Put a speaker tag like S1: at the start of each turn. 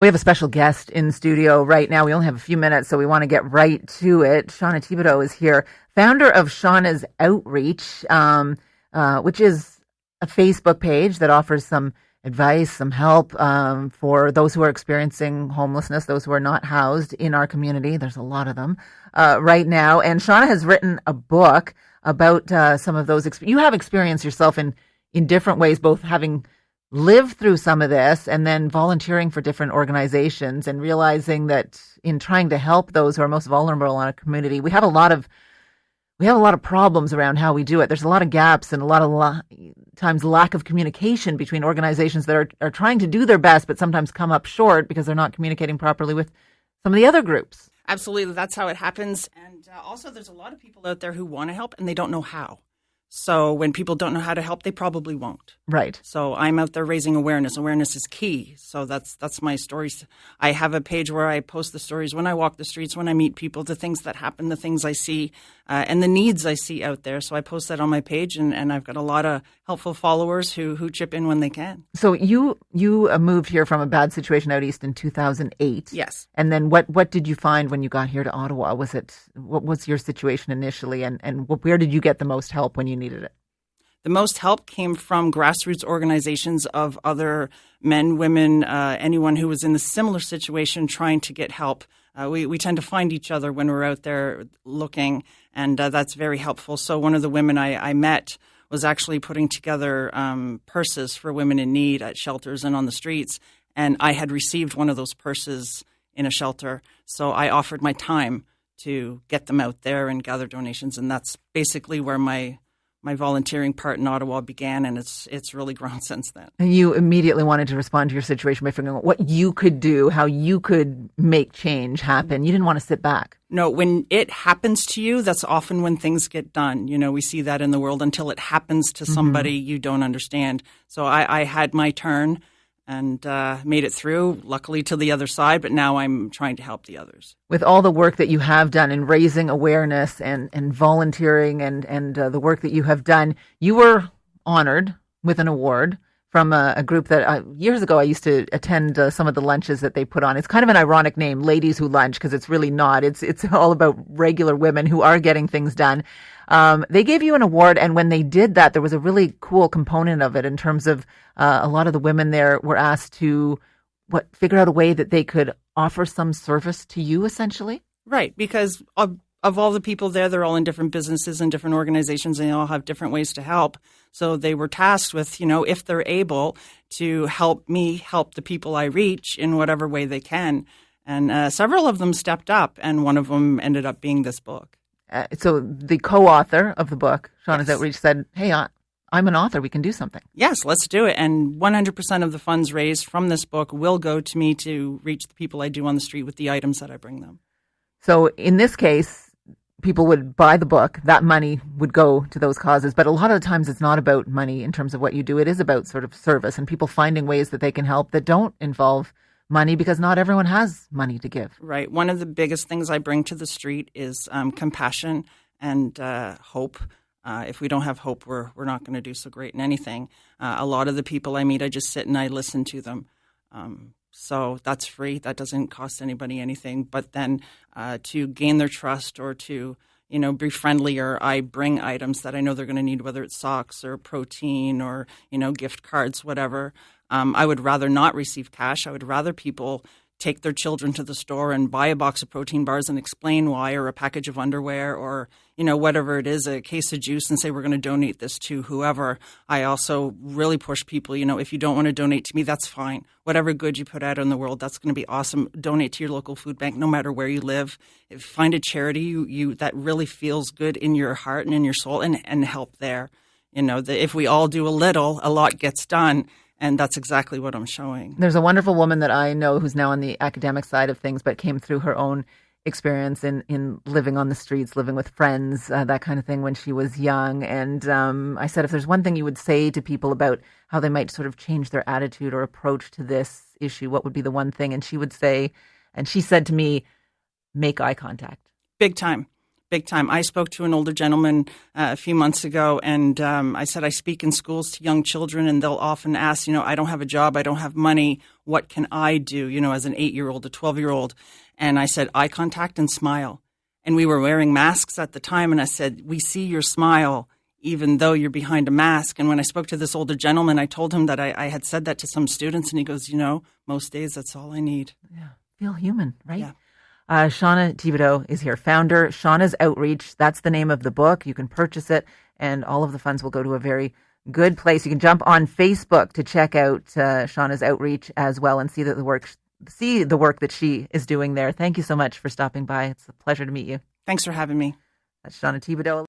S1: We have a special guest in studio right now. We only have a few minutes, so we want to get right to it. Shawna Thibodeau is here, founder of Shawna's Outreach, which is a Facebook page that offers some advice, some help for those who are experiencing homelessness, those who are not housed in our community. There's a lot of them right now. And Shawna has written a book about some of those. You have experience yourself in different ways, both having lived through some of this and then volunteering for different organizations and realizing that in trying to help those who are most vulnerable in a community, we have a lot of problems around how we do it. There's a lot of gaps and a lot of times lack of communication between organizations that are trying to do their best, but sometimes come up short because they're not communicating properly with some of the other groups.
S2: Absolutely. That's how it happens. And also there's a lot of people out there who want to help and they don't know how. So when people don't know how to help, they probably won't.
S1: Right.
S2: So I'm out there raising awareness. Awareness is key. So that's my stories. I have a page where I post the stories when I walk the streets, when I meet people, the things that happen, the things I see, and the needs I see out there. So I post that on my page, and I've got a lot of helpful followers who chip in when they can.
S1: So you moved here from a bad situation out east in 2008.
S2: Yes.
S1: And then what did you find when you got here to Ottawa? What was your situation initially, and where did you get the most help when you needed it?
S2: The most help came from grassroots organizations of other men, women, anyone who was in a similar situation trying to get help. We tend to find each other when we're out there looking, and that's very helpful. So one of the women I met was actually putting together purses for women in need at shelters and on the streets, and I had received one of those purses in a shelter. So I offered my time to get them out there and gather donations, and that's basically where my volunteering part in Ottawa began, and it's really grown since then.
S1: And you immediately wanted to respond to your situation by figuring out what you could do, how you could make change happen. You didn't want to sit back.
S2: No, when it happens to you, that's often when things get done. You know, we see that in the world until it happens to somebody you don't understand. So I had my turn and made it through, luckily to the other side, but now I'm trying to help the others.
S1: With all the work that you have done in raising awareness and volunteering and the work that you have done, you were honored with an award from a group that years ago I used to attend some of the lunches that they put on. It's kind of an ironic name, Ladies Who Lunch, because it's really not. It's all about regular women who are getting things done. They gave you an award, and when they did that, there was a really cool component of it in terms of a lot of the women there were asked to figure out a way that they could offer some service to you, essentially.
S2: Right, because of all the people there, they're all in different businesses and different organizations, and they all have different ways to help. So they were tasked with, if they're able to help me help the people I reach in whatever way they can. And several of them stepped up, and one of them ended up being this book.
S1: So the co-author of the book, Shawna's
S2: Yes.
S1: Outreach, said, hey, I'm an author. We can do something.
S2: Yes, let's do it. And 100% of the funds raised from this book will go to me to reach the people I do on the street with the items that I bring them.
S1: So in this case, people would buy the book. That money would go to those causes. But a lot of the times it's not about money in terms of what you do. It is about sort of service and people finding ways that they can help that don't involve money, because not everyone has money to give.
S2: Right. One of the biggest things I bring to the street is compassion and hope. If we don't have hope, we're not going to do so great in anything. A lot of the people I meet, I just sit and I listen to them. So that's free. That doesn't cost anybody anything. But then to gain their trust or to, be friendlier, I bring items that I know they're going to need, whether it's socks or protein or, gift cards, whatever. I would rather not receive cash. I would rather people take their children to the store and buy a box of protein bars and explain why, or a package of underwear, or, whatever it is, a case of juice, and say, we're going to donate this to whoever. I also really push people, if you don't want to donate to me, that's fine. Whatever good you put out in the world, that's going to be awesome. Donate to your local food bank, no matter where you live. Find a charity you that really feels good in your heart and in your soul, and help there. If we all do a little, a lot gets done. And that's exactly what I'm showing.
S1: There's a wonderful woman that I know who's now on the academic side of things, but came through her own experience in living on the streets, living with friends, that kind of thing when she was young. And I said, if there's one thing you would say to people about how they might sort of change their attitude or approach to this issue, what would be the one thing? And she would say, and she said to me, make eye contact.
S2: Big time. Big time. I spoke to an older gentleman a few months ago, and I said, I speak in schools to young children, and they'll often ask, I don't have a job, I don't have money, what can I do, as an 8-year-old, a 12-year-old? And I said, eye contact and smile. And we were wearing masks at the time, and I said, we see your smile, even though you're behind a mask. And when I spoke to this older gentleman, I told him that I had said that to some students, and he goes, most days that's all I need.
S1: Yeah, feel human, right?
S2: Yeah.
S1: Shawna Thibodeau is here, founder, Shawna's Outreach. That's the name of the book. You can purchase it, and all of the funds will go to a very good place. You can jump on Facebook to check out Shawna's Outreach as well and see the work that she is doing there. Thank you so much for stopping by. It's a pleasure to meet you.
S2: Thanks for having me.
S1: That's Shawna Thibodeau.